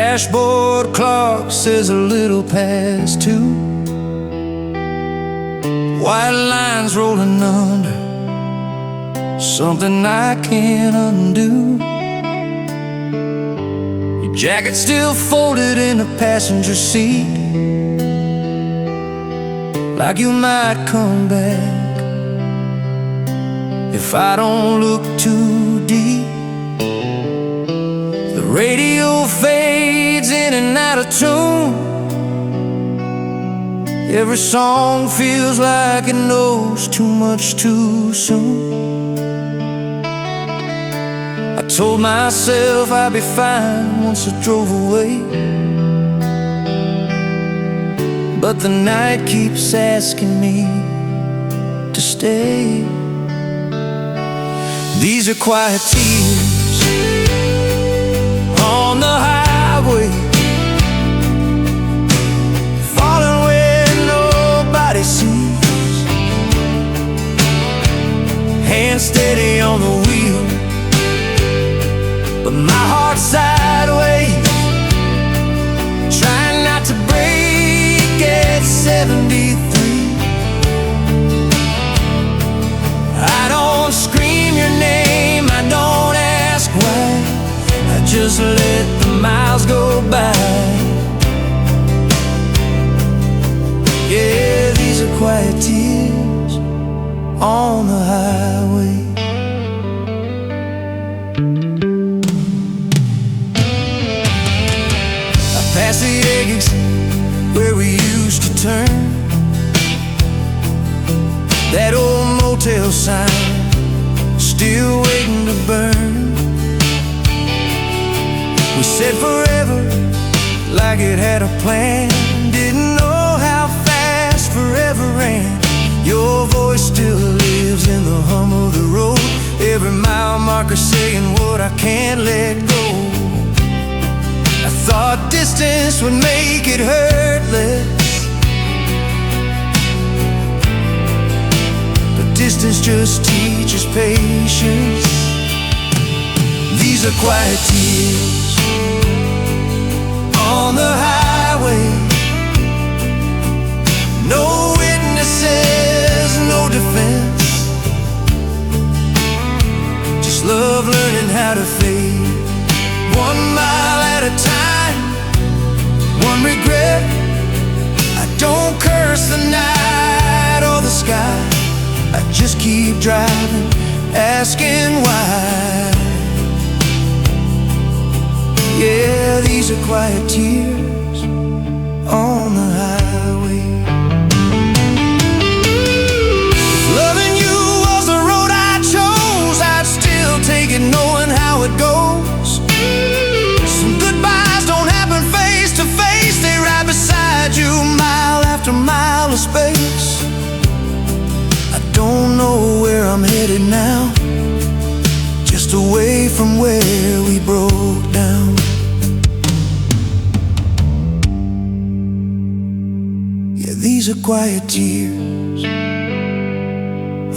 dashboard clock says a little past 2. White lines rolling under something I can't undo. Your jacket still folded in the passenger seat, like you might come back if I don't look too deep. The radio fades in and out of tune. Every song feels like it knows too much too soon. I told myself I'd be fine once I drove away, but the night keeps asking me to stay. These are quiet tears on the highway, falling where nobody sees. Hands steady on the wheel, but my heart's sideways, trying not to break at 73. I don't scream your name, I don't ask why, I just let the miles go by. Yeah, these are quiet tears on the highway. I pass the exit where we used to turn, that old motel sign still waiting to burn. We said forever like it had a plan, didn't know how fast forever ran. Your voice still lives in the hum of the road, every mile marker saying what I can't let go. I thought distance would make it hurt less, but distance just teaches patience. These are quiet tears on the highway, no witnesses, no defense, just love learning how to fade. 1 mile at a time, one regret. I don't curse the night or the sky, I just keep driving, asking why. Yeah, these are quiet tears on the highway. If loving you was the road I chose, I'd still take it knowing how it goes. Some goodbyes don't happen face to face, they right beside you mile after mile of space. I don't know where I'm headed now, just away from where we broke down. Yeah, these are quiet tears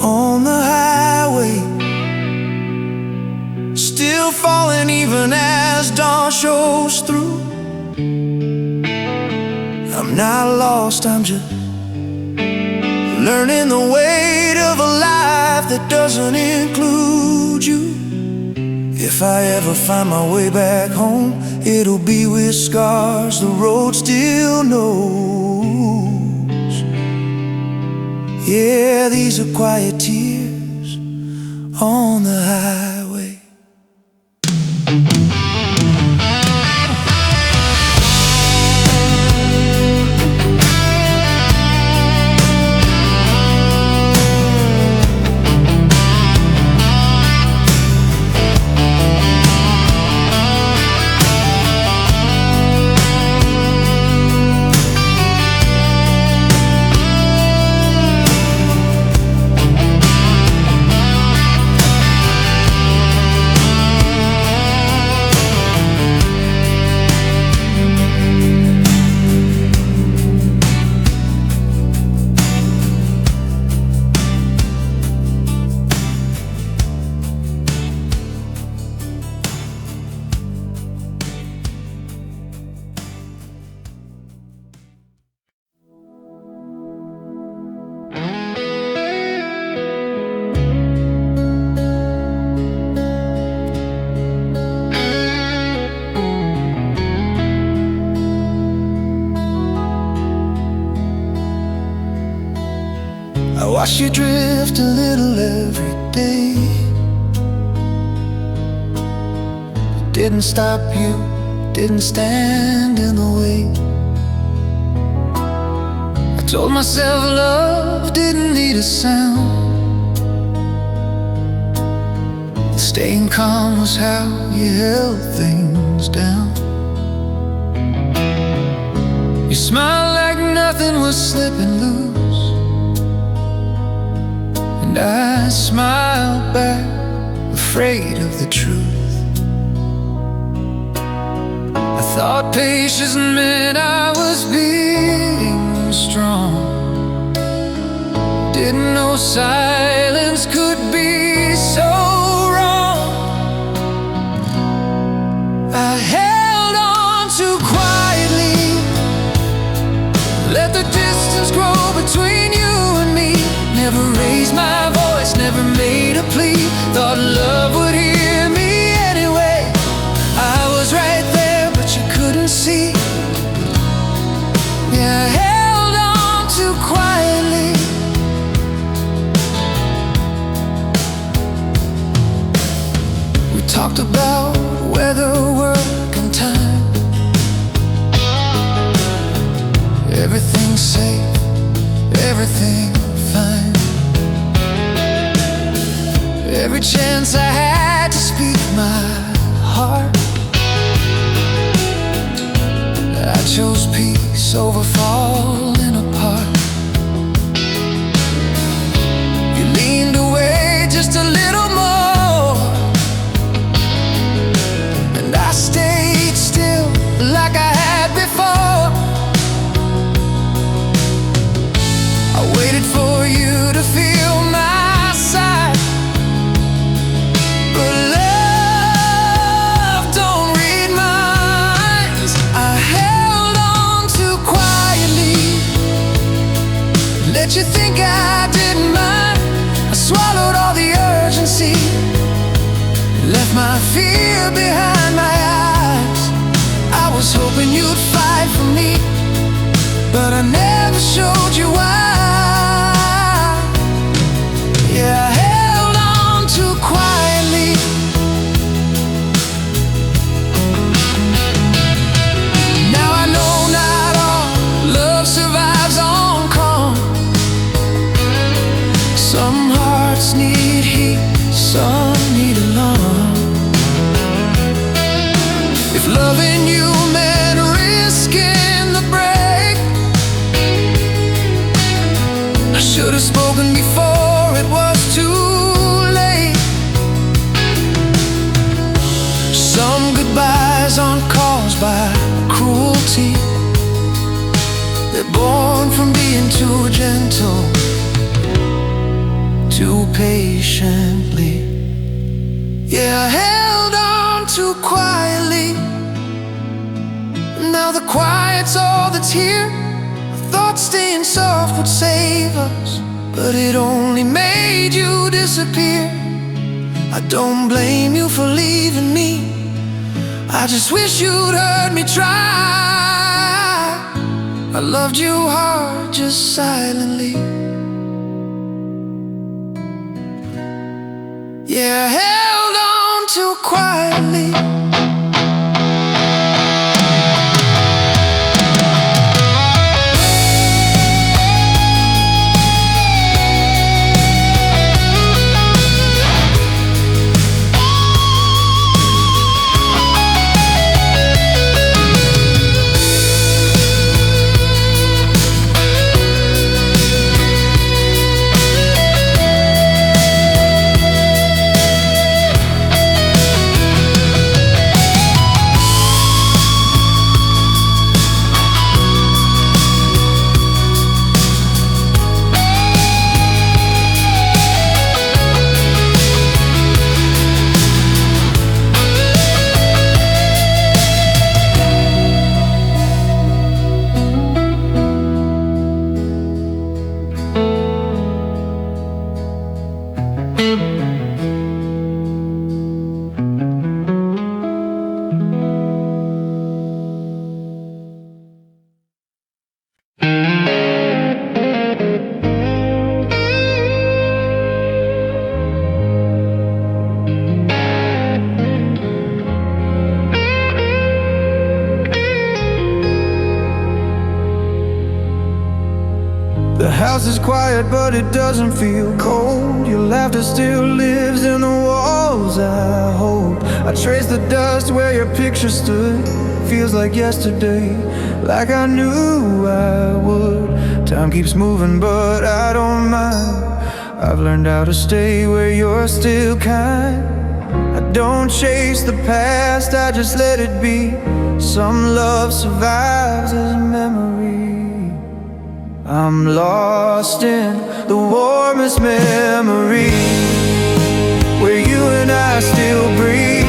on the highway, still falling even as dawn shows through. I'm not lost, I'm just learning the weight of a life that doesn't include you. If I ever find my way back home, it'll be with scars the road still knows. Yeah, these are quiet tears on the highway. watch you drift a little every day. It didn't stop you, didn't stand in the way. I told myself love didn't need a sound. Staying calm was how you held things down. You smiled like nothing was slipping loose, and I smiled back, afraid of the truth. I thought patience meant I was being strong. Didn't know silence could be so wrong. I held on too quietly, let the distance grow between you and me. Never raised my voice, never made a plea. Thought love would hear me anyway. I was right there, but you couldn't see. Yeah, I held on too quietly. We talked about weather, work, and time. Everything's safe, everything fine. Every chance I had to speak my heart, I chose peace over falling apart. You leaned away just a little more, and I stayed still like I had before. I waited for you to feel my side, but love don't read minds. I held on too quietly, let you think I didn't mind. I swallowed all the urgency, left my fear behind my eyes. I was hoping you'd fight for me, but I never showed you why. Yeah, I held on too quietly. Now I know not all love survives on calm. Some hearts need heat, some need alarm. If loving you meant risking the break, I should have spoken before it was too late. Some goodbyes aren't caused by cruelty, they're born from being too gentle, too patiently. Yeah, I held on too quietly. Now the quiet's all that's here. I thought staying soft would save us, but it only made you disappear. I don't blame you for leaving me, I just wish you'd heard me try. I loved you hard, just silently. Yeah, I held on too quietly. house is quiet, but it doesn't feel cold. Your laughter still lives in the walls I hold. I trace the dust where your picture stood. Feels like yesterday, like I knew I would. Time keeps moving, but I don't mind. I've learned how to stay where you're still kind. I don't chase the past, I just let it be. Some love survives as a memory. I'm lost in the warmest memory, where you and I still breathe.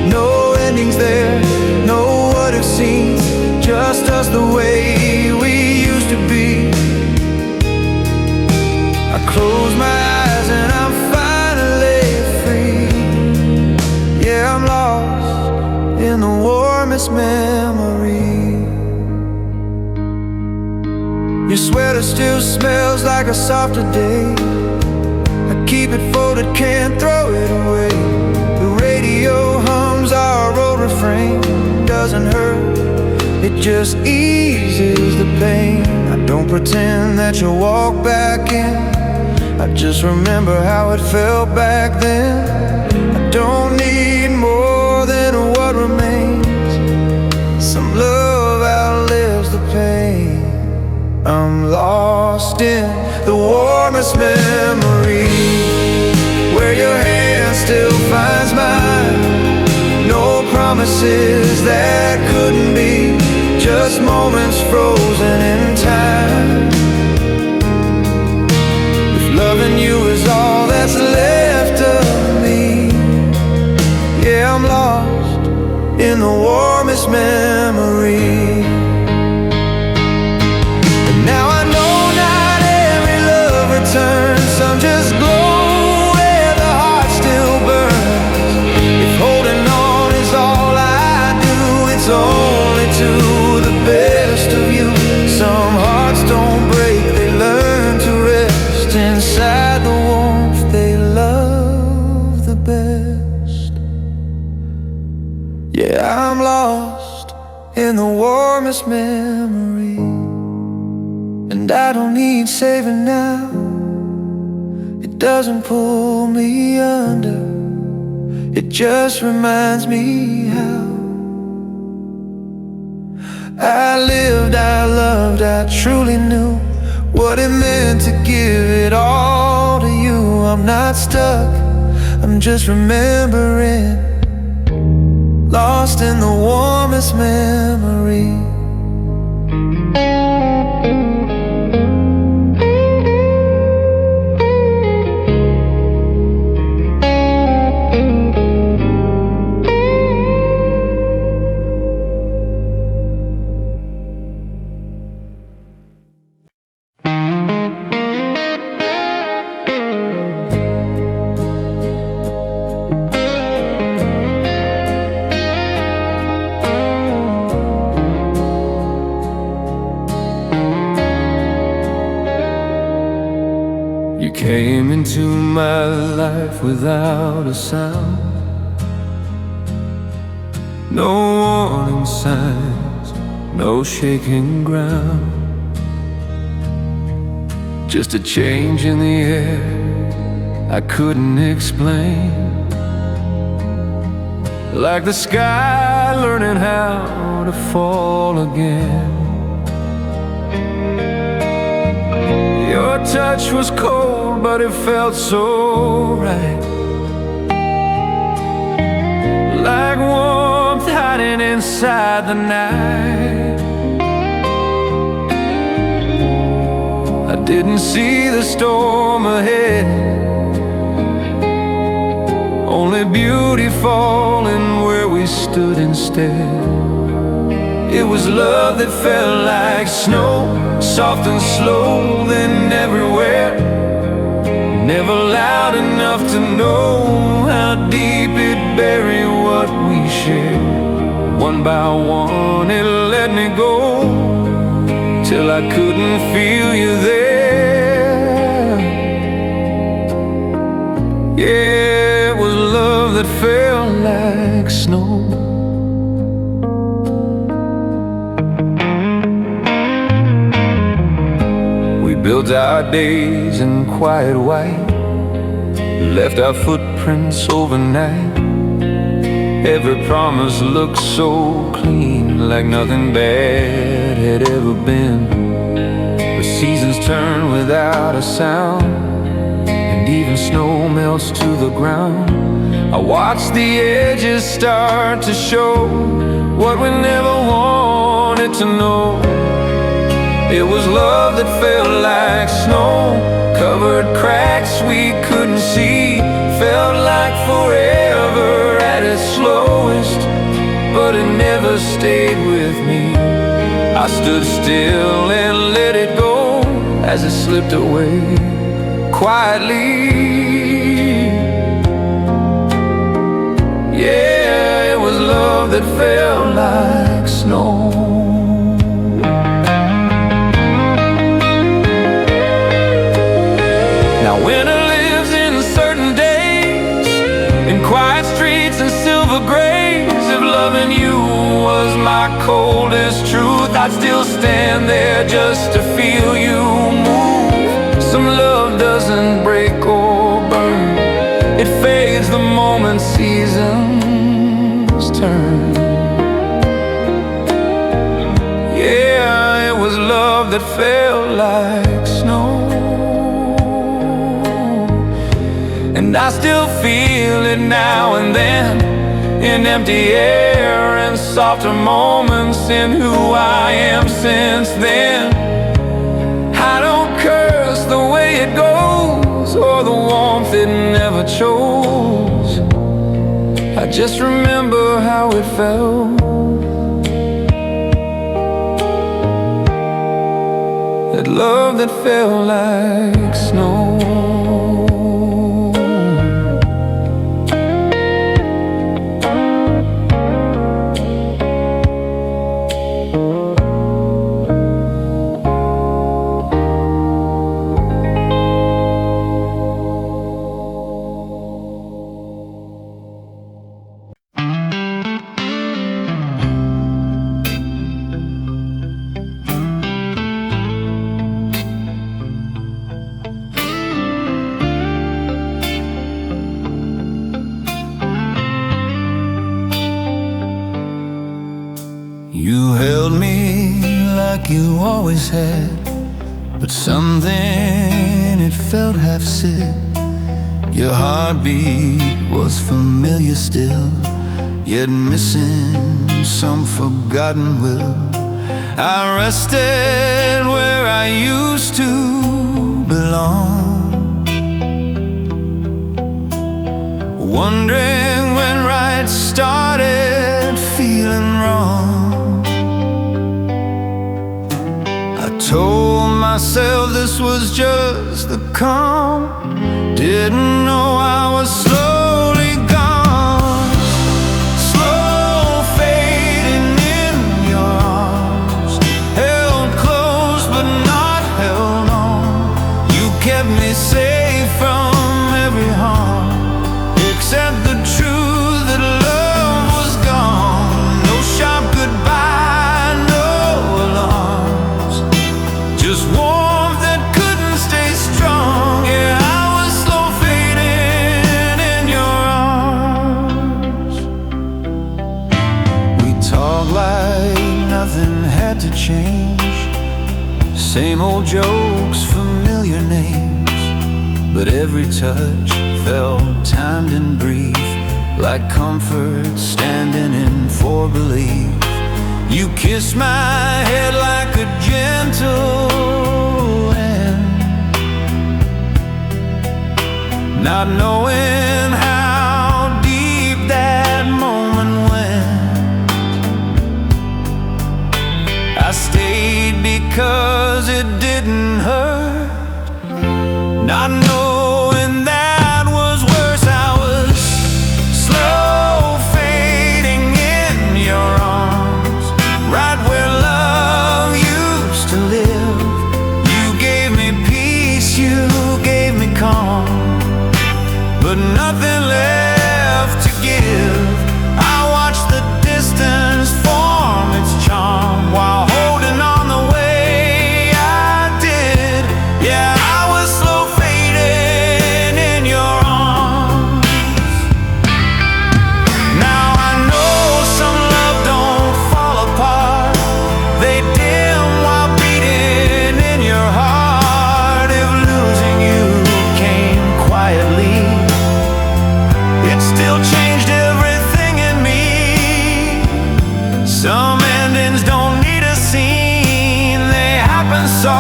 No endings there, no what if scenes, just us the way we used to be. I close my eyes and I'm finally free. Yeah, I'm lost in the warmest memory. Your sweater still smells like a softer day. I keep it folded, can't throw it away. The radio hums our old refrain. Doesn't hurt, it just eases the pain. I don't pretend that you'll walk back in. I just remember how it felt back then. I don't need more than what remains. Some love outlives the pain. I'm lost in the warmest memory, where your hand still finds mine. No promises that couldn't be, just moments frozen in time. If loving you is all that's left of me, yeah, I'm lost in the warmest memory. Some just glow where the heart still burns. If holding on is all I do, it's only to the best of you. Some hearts don't break, they learn to rest inside the warmth they love the best. Yeah, I'm lost in the warmest memory, and I don't need saving now. It doesn't pull me under, it just reminds me how I lived, I loved, I truly knew what it meant to give it all to you. I'm not stuck, I'm just remembering, lost in the warmest memory. You came into my life without a sound. No warning signs, no shaking ground. Just a change in the air I couldn't explain. Like the sky learning how to fall again. Your touch was cold, but it felt so right. Like warmth hiding inside the night. I didn't see the storm ahead, only beauty falling where we stood instead. It was love that felt like snow, soft and slow, then everywhere. Never loud enough to know how deep it buried what we shared. One by one it let me go, till I couldn't feel you there. Yeah, it was love that felt like snow. built our days in quiet white, left our footprints overnight. Every promise looked so clean, like nothing bad had ever been. The seasons turn without a sound, and even snow melts to the ground. I watch the edges start to show what we never wanted to know. It was love that felt like snow, covered cracks we couldn't see. Felt like forever at its slowest, but it never stayed with me. I stood still and let it go as it slipped away quietly. Yeah, it was love that felt like snow. Now winter lives in certain days, in quiet streets and silver grays. If loving you was my coldest truth, I'd still stand there just to feel you move. Some love doesn't break or burn, it fades the moment seasons turn. Yeah, it was love that felt like snow, and I still feel it now and then, in empty air and softer moments in who I am since then. I don't curse the way it goes, or the warmth it never chose. I just remember how it felt, that love that felt like snow. You held me like you always had, but something, it felt half sick. Your heartbeat was familiar still, yet missing some forgotten will. I rested where I used to belong, wondering when right started feeling wrong. Told myself this was just the calm, didn't know I was slowly gone, slow fading in your arms, held close but not held on. You kept me safe from every harm, except the truth that love was gone. No sharp goodbye, no alarms, just warmth that couldn't stay strong. Yeah, I was slow fading in your arms. We talked like nothing had to change, same old jokes, familiar names, but every touch felt timed and brief, like comfort standing in for belief. You kissed my head like a gentle hand, not knowing how deep that moment went. I stayed because it didn't hurt, not knowing that was worse. I was slow fading in your arms, right where love used to live. You gave me peace, you gave me calm, but nothing left to give. I watched the distance form its charm while holding on the way I did. endings don't need a scene, they happen soft,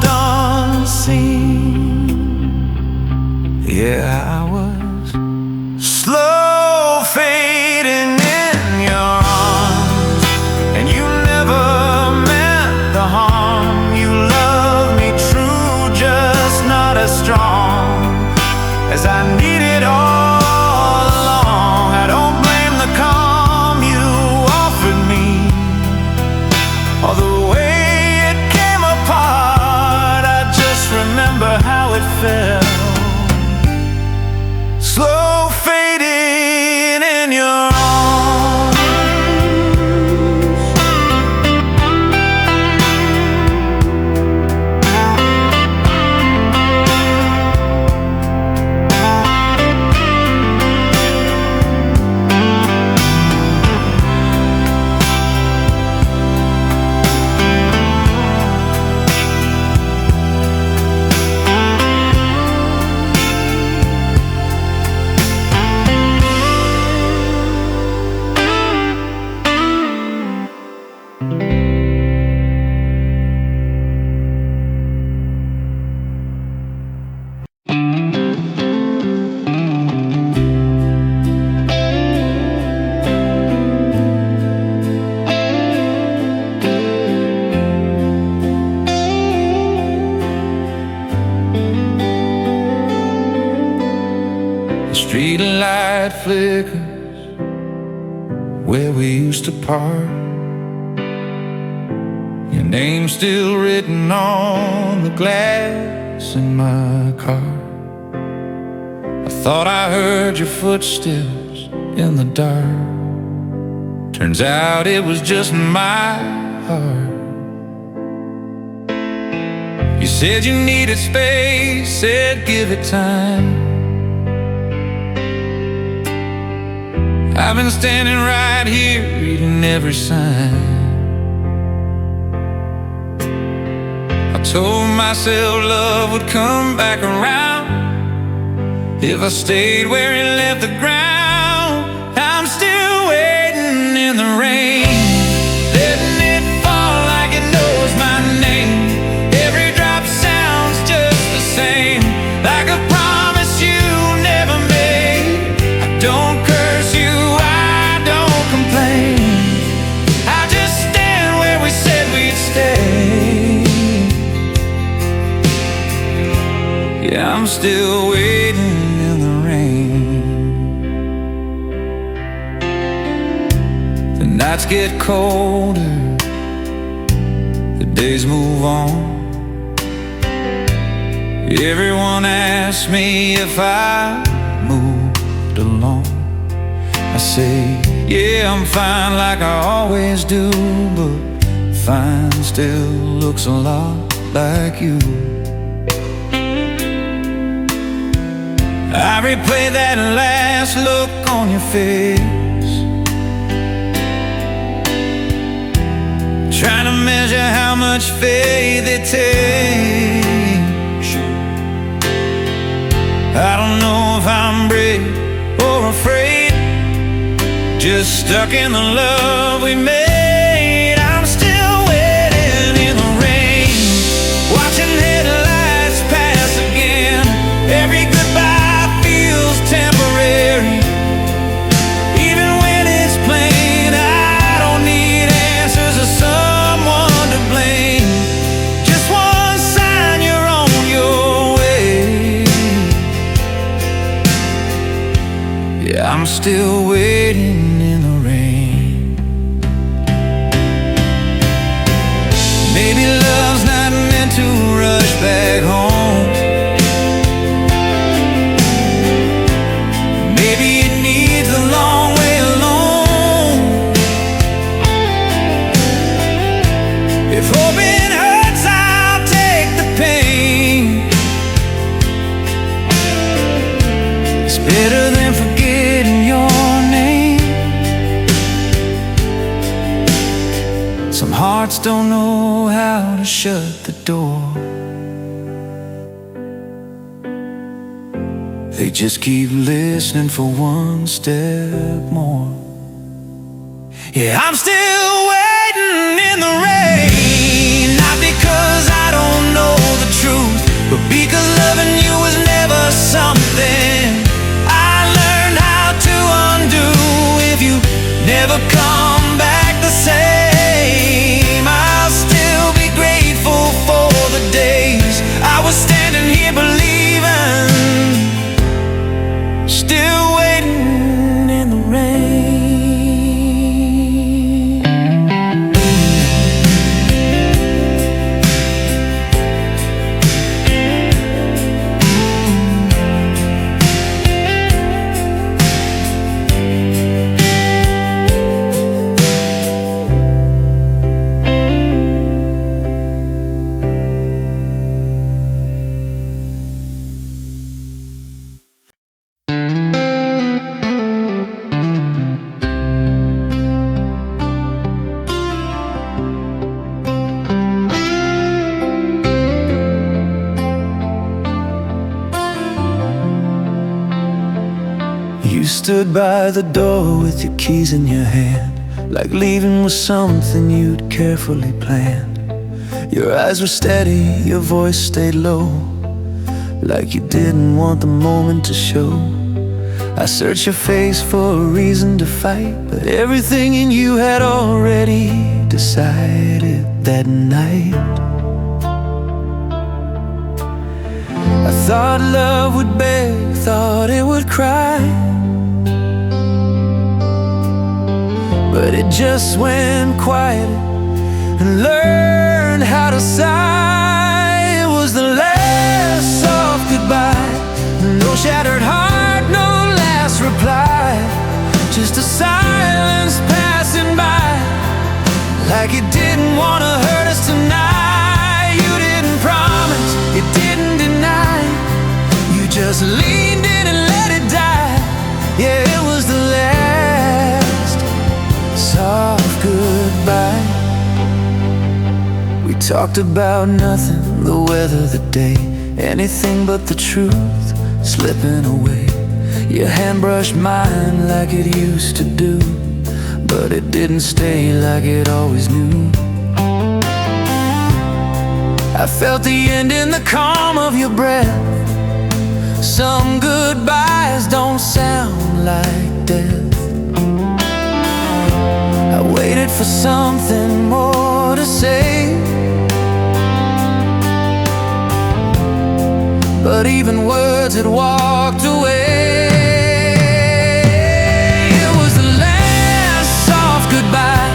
unseen. Yeah, I was slow fading in your arms, and you never meant the harm. You loved me true, just not as strong as I needed all along. I don't blame the calm you offered me, or the way it came apart. I just remember how it felt, slow fading in your arms. The street light flickers where we used to park. Your name's still written on the glass in my car. I thought I heard your footsteps in the dark. Turns out it was just my heart. You said you needed space, said give it time. I've been standing right here reading every sign. I told myself love would come back around if I stayed where it left the ground. I'm still waiting in the rain, letting it fall like it knows my name. Every drop sounds just the same, like a promise you never made. I don't curse you, I just stand where we said we'd stay. Yeah, I'm still waiting in the rain. The nights get colder, the days move on. Everyone asks me if I moved along. I say, yeah, I'm fine like I always do, but fine still looks a lot like you. I replay that last look on your face, trying to measure how much faith it takes. I don't know if I'm brave or afraid, just stuck in the love we made. I'm still waiting in the rain, watching headlights pass again. Every goodbye feels temporary, even when it's plain. I don't need answers or someone to blame, just one sign you're on your way. Yeah, I'm still waiting in the rain. Maybe love's not meant to rush back home. Maybe it needs a long way alone. If hoping hurts, I'll take the pain. It's better than forgetting your name. Some hearts don't know how to shut the door. They just keep listening for one step more. Yeah, I'm still waiting in the rain, not because I don't know the truth, but because loving you was never something I learned how to undo. If you never come back the same, I'll still be grateful for the days I was standing here believing, still waiting in the rain. You stood by the door with your keys in your hand, like leaving was something you'd carefully planned. Your eyes were steady, your voice stayed low, like you didn't want the moment to show. I searched your face for a reason to fight, but everything in you had already decided that night. I thought love would beg, thought it would cry, but it just went quiet and learned how to sigh. It was the last soft goodbye, no shattered heart, no last reply, just a silence passing by, like it didn't want to hurt us tonight. You didn't promise, you didn't deny, you just leaned in and let it die. Yeah, it was the last soft goodbye. We talked about nothing, the weather, the day, anything but the truth slipping away. Your hand brushed mine like it used to do, but it didn't stay like it always knew. I felt the end in the calm of your breath. Some goodbyes don't sound like death. I waited for something more to say, but even words had walked away. It was the last soft goodbye,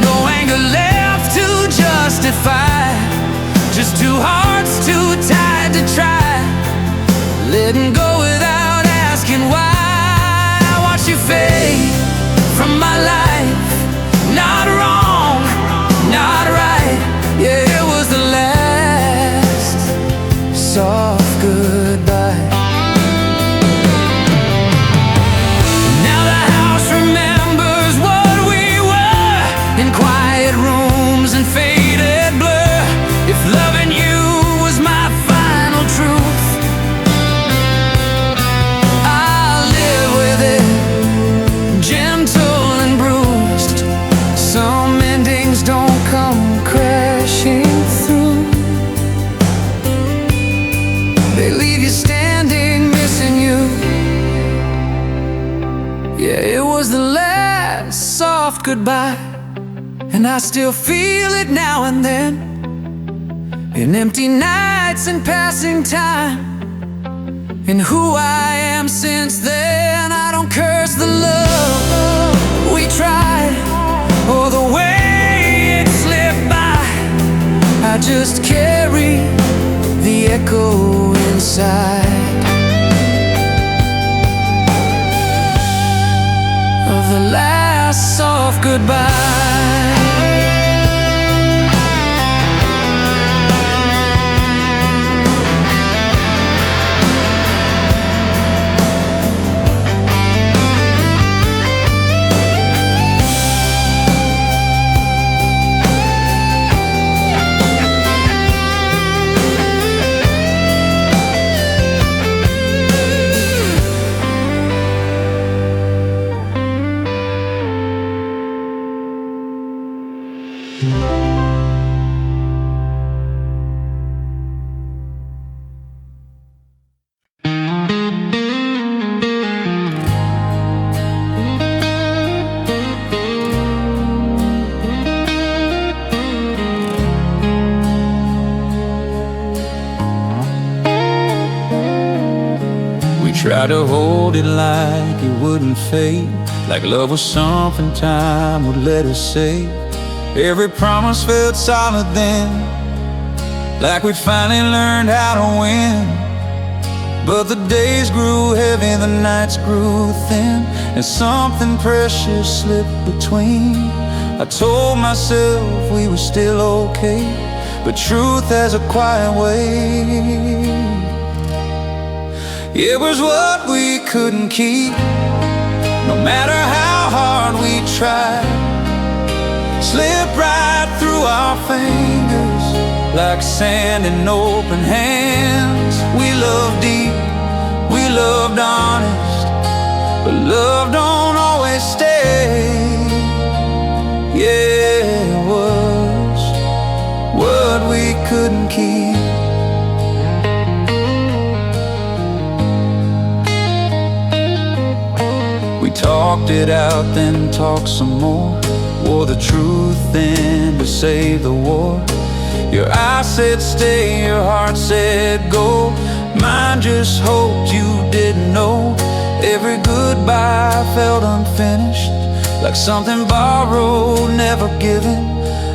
no anger left to justify, just two hearts too tied to try, letting go without asking why. I watched you fade from my life, not wrong, not right. Yeah, it was the last soft goodbye. Now the house remembers what we were, in quiet rooms and faded blur. If loving you was my final truth, I'll live with it, gentle and bruised. Some endings don't come crashing through, they leave you standing, missing you. Yeah, it was the last soft goodbye, and I still feel it now and then, in empty nights and passing time. And who I am since then, I don't curse the love we tried or the way it slipped by. I just carry the echo inside of the last soft goodbye. Try to hold it like it wouldn't fade, like love was something time would let us say. Every promise felt solid then, like we'd finally learned how to win. But the days grew heavy, the nights grew thin, and something precious slipped between. I told myself we were still okay, but truth has a quiet way. It was what we couldn't keep, no matter how hard we tried. Slipped right through our fingers like sand in open hands. We loved deep, we loved honest, but love don't always stay. Yeah, it was what we couldn't keep. Talked it out, then talked some more. Wore the truth in to save the war. Your eyes said stay, your heart said go. Mine just hoped you didn't know. Every goodbye felt unfinished, like something borrowed, never given.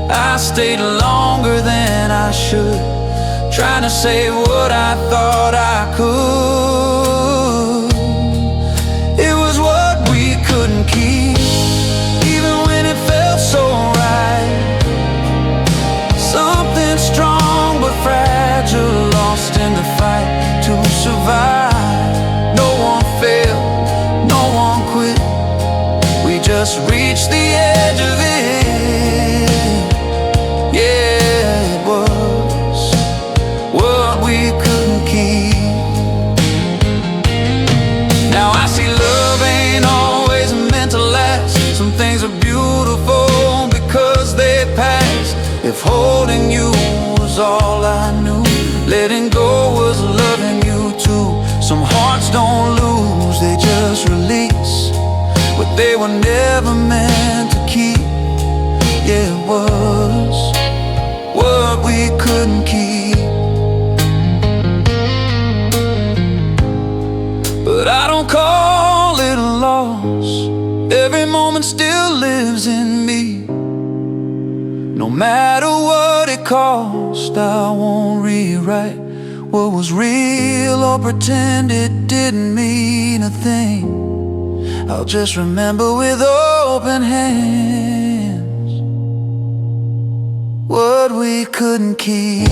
I stayed longer than I should, trying to say what I thought I could. It was what we couldn't keep, even when it felt so right. Something strong but fragile, lost in the fight to survive. No one failed, no one quit, we just reached the edge of it. Yeah, it was what we couldn't keep. Now I see love ain't always meant to last. Some things are beautiful because they pass. If holding you was all I knew, letting go was loving you too. Some hearts don't lose, they just release what they were never meant to keep. Yeah, it was what we couldn't keep. But I don't call it a loss, every moment still lives in me. No matter what it cost, I won't rewrite what was real or pretend it didn't mean a thing. I'll just remember with open hands what we couldn't keep.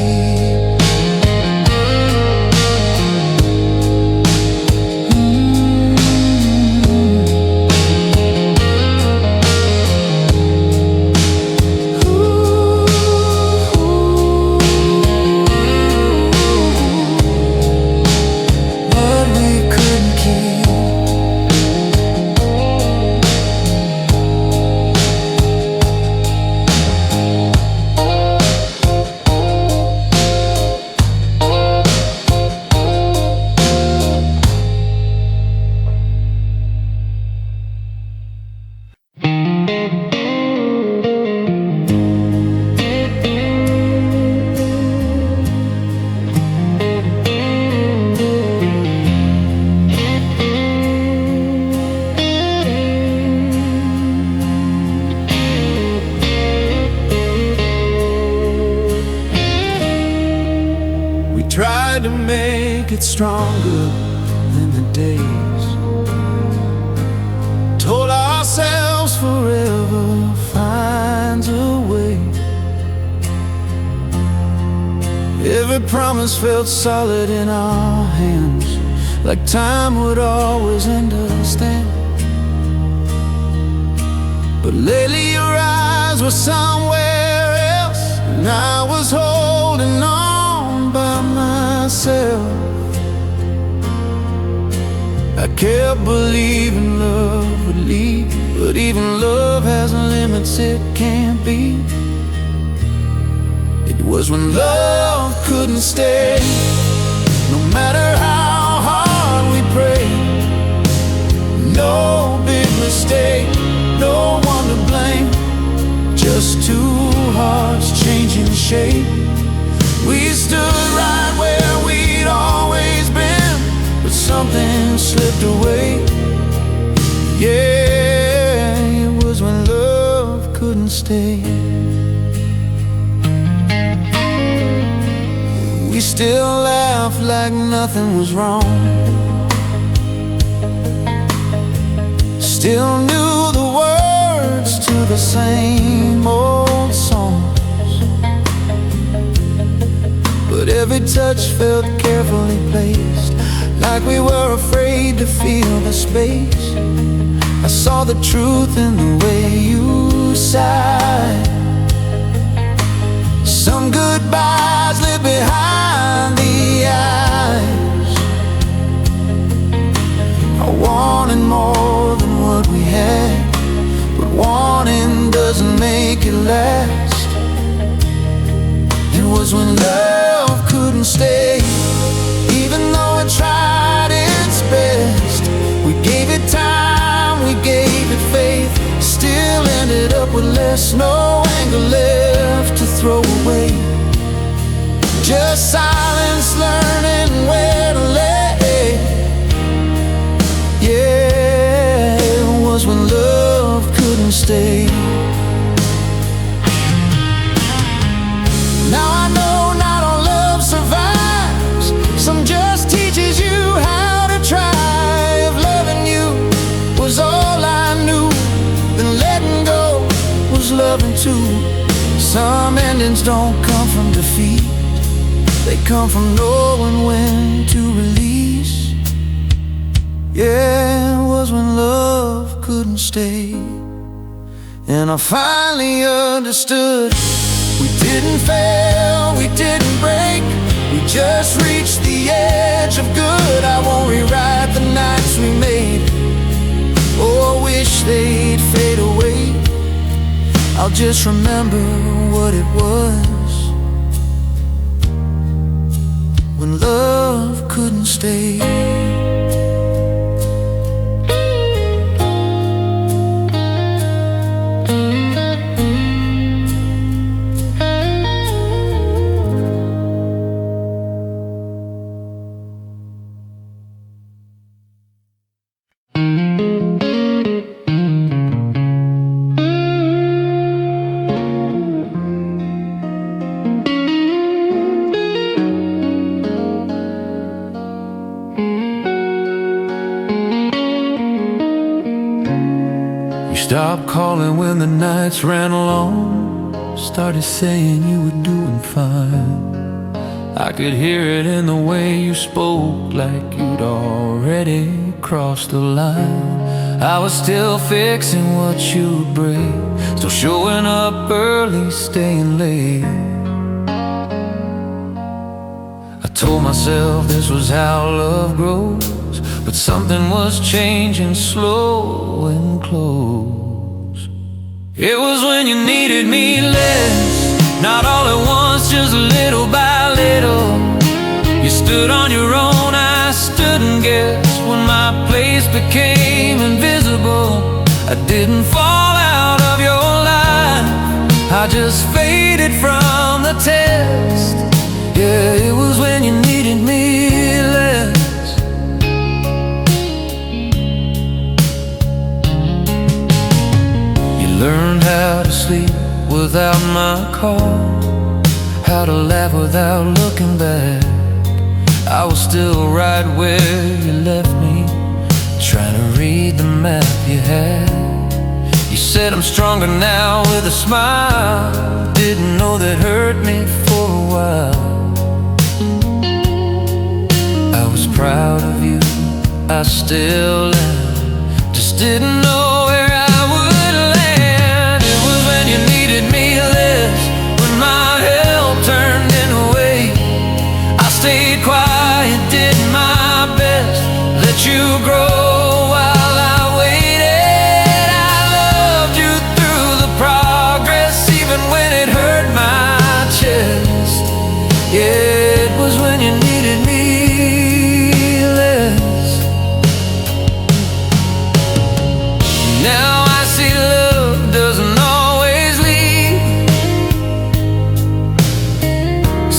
Tried to make it stronger than the days. Told ourselves forever finds a way. Every promise felt solid in our hands, like time would always understand. But lately your eyes were somewhere else, and I was holding on by myself. I kept believing love would leave, but even love has limits it can't be. It was when love couldn't stay. No matter how hard we prayed, no big mistake, no one to blame, just two hearts changing shape. We stood right where we'd always been, but something slipped away. Yeah, it was when love couldn't stay. We still laugh like nothing was wrong, still knew the words to the same old songs, but every touch felt carefully placed, like we were afraid to feel the space. I saw the truth in the way you sighed. Some goodbyes live behind the eyes. I wanted more than what we had, but wanting doesn't make it last. It was when love couldn't stay, even though it tried its best. We gave it time, we gave it faith, still ended up with less, no anger left to throw away. Just silence, learning where to lay. Yeah, it was when love couldn't stay. Now I know not all love survives, some just teaches you how to try. If loving you was all I knew, then letting go was loving too. Some endings don't come from defeat, they come from knowing when to release. Yeah, it was when love couldn't stay. And I finally understood, we didn't fail, we didn't break, we just reached the edge of good. I won't rewrite the nights we made, oh, I wish they'd fade away. I'll just remember what it was when love couldn't stay. Stopped calling when the nights ran long, started saying you were doing fine. I could hear it in the way you spoke, like you'd already crossed the line. I was still fixing what you would break, still showing up early, staying late. I told myself this was how love grows, but something was changing slow and close. It was when you needed me less, not all at once, just little by little. You stood on your own, I stood and guessed. When my place became invisible, I didn't fall out of your life, I just faded from the test. Yeah, it was when you needed me less. Learned how to sleep without my call, how to laugh without looking back. I was still right where you left me, trying to read the map you had. You said I'm stronger now with a smile, didn't know that hurt me for a while. I was proud of you, I still am, just didn't know where I would land. It was when you needed me less, when my help turned in a way. I stayed quiet, did my best, let you grow while I waited. I loved you through the progress, even when it hurt my chest.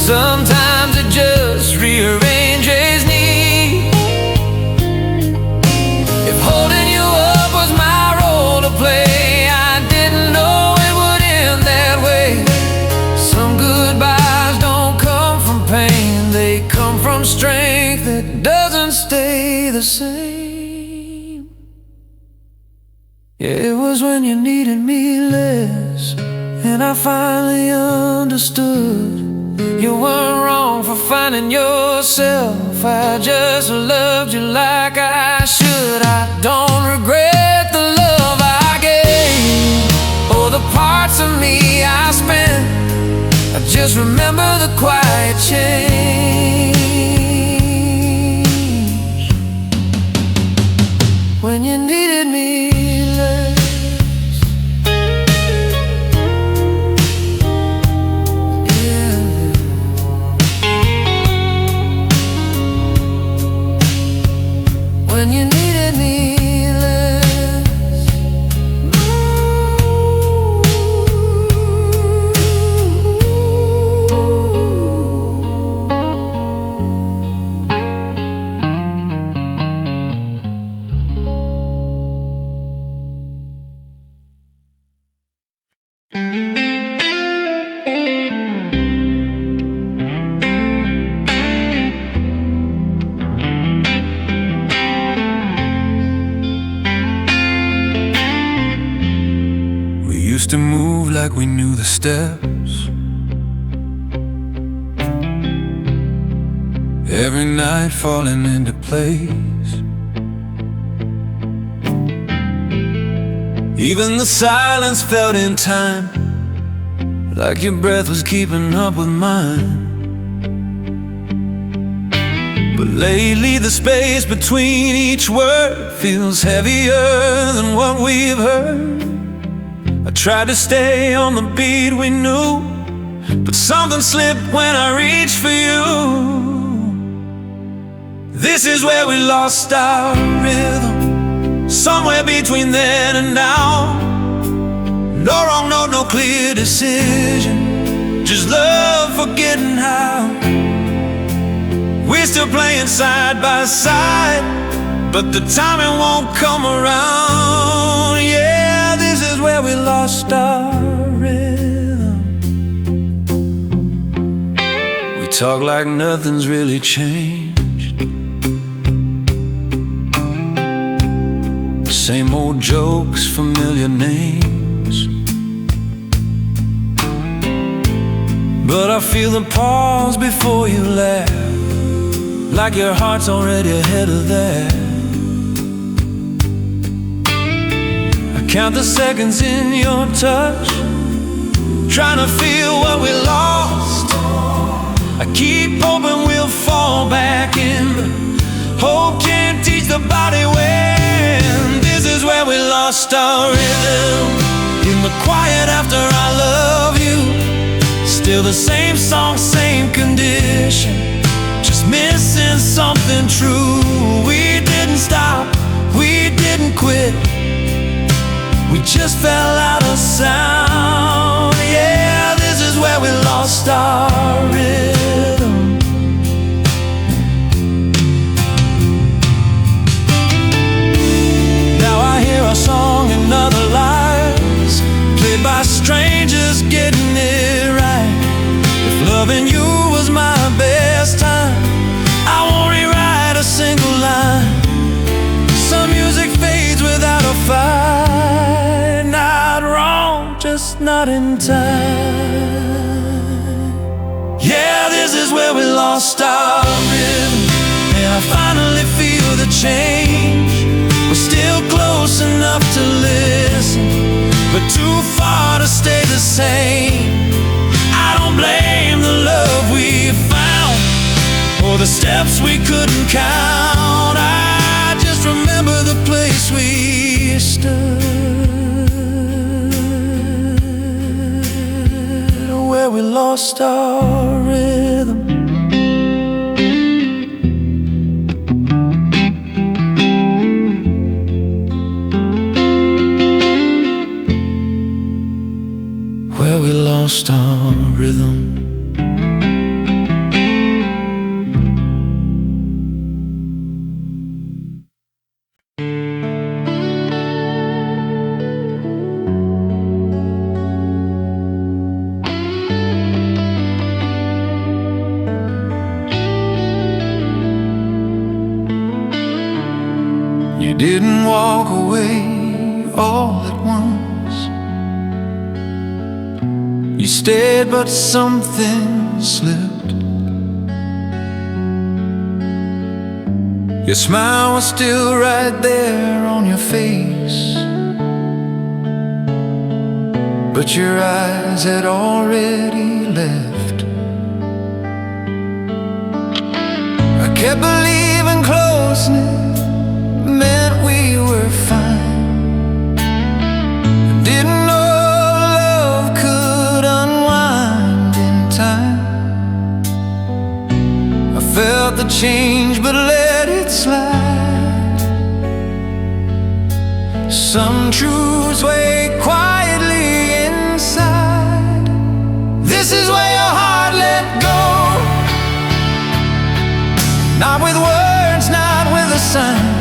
sometimes it just rearranges needs. If holding you up was my role to play, I didn't know it would end that way. Some goodbyes don't come from pain, they come from strength that doesn't stay the same. Yeah, it was when you needed me less, and I finally understood. You weren't wrong for finding yourself, I just loved you like I should. I don't regret the love I gave, or the parts of me I spent. I just remember the quiet change. When you needed me less. When you needed me less. Used to move like we knew the steps. Every night falling into place. Even the silence felt in time, like your breath was keeping up with mine. But lately the space between each word feels heavier than what we've heard. I tried to stay on the beat we knew, but something slipped when I reached for you. This is where we lost our rhythm, somewhere between then and now. No wrong note, no clear decision, just love forgetting how. We're still playing side by side, but the timing won't come around. Yeah, this is where we lost our rhythm. We talk like nothing's really changed. Same old jokes, familiar names. But I feel the pause before you laugh, like your heart's already ahead of that. Count the seconds in your touch, trying to feel what we lost. I keep hoping we'll fall back in, but hope can't teach the body when. This is where we lost our rhythm, in the quiet after I love you. Still the same song, same condition, just missing something true. We didn't stop, we didn't quit, we just fell out of sound. Yeah, this is where we lost our rhythm. Now I hear our song in other lives, played by strangers getting it right. If loving you was my best time, I won't rewrite a single line. Some music fades without a fight, not wrong, just not in time. Yeah, this is where we lost our rhythm, and I finally feel the change. We're still close enough to listen, but too far to stay the same. I don't blame the love we found, or the steps we couldn't count. I just remember the place we stood, where we lost our rhythm. Where we lost our rhythm. didn't walk away all at once. You stayed, but something slipped. Your smile was still right there on your face, but your eyes had already left. I kept believing closeness meant we were fine. I didn't know love could unwind in time. I felt the change but let it slide. Some truths wait quietly inside. This is where your heart let go. Not with words, not with a sign,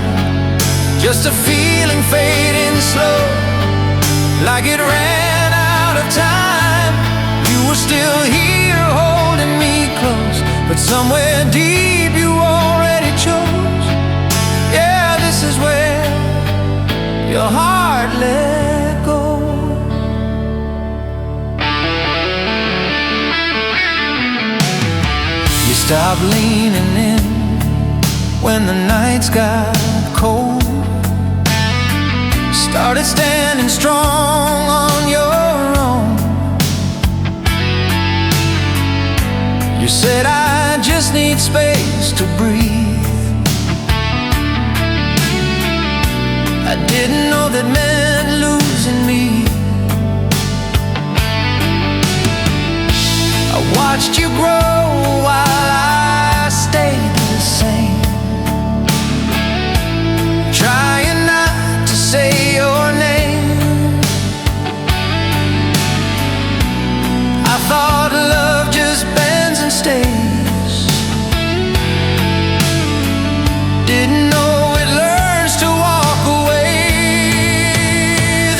just a feeling fading slow, like it ran out of time. You were still here holding me close, but somewhere deep you already chose. Yeah, this is where your heart let go. You stopped leaning in when the nights got cold, started standing strong on your own. You said, I just need space to breathe. I didn't know that meant losing me. I watched you grow while I stayed the same, trying not to say your name. I thought love just bends and stays. Didn't know it learns to walk away.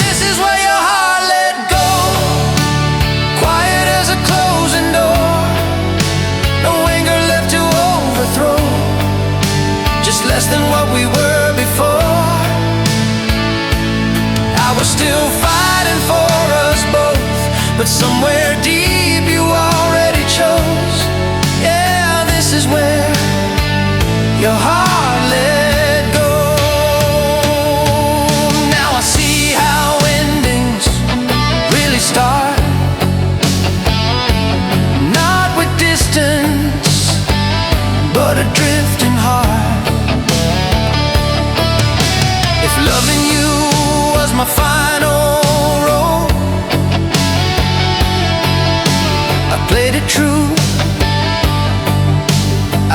This is where your heart let go, quiet as a closing door. No anger left to overthrow, just less than what we were before. I was still fighting for us both, but somewhere deep you already chose. Yeah, this is where your heart let go. Now I see how endings really start, not with distance, but a drifting heart. If loving you was my final role, I played it true,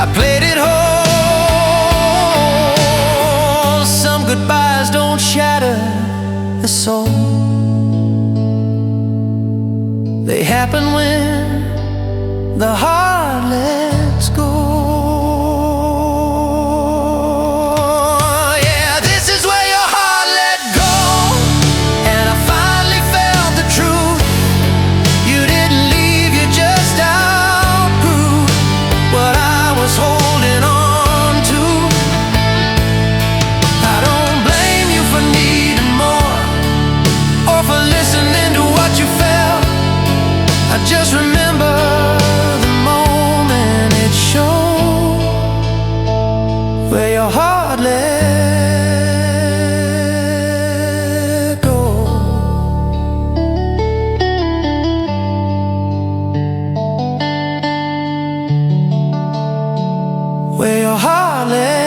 I played it whole. Some goodbyes don't shatter the soul, they happen when the heart lets go. Just remember the moment it showed, where your heart let go. Where your heart let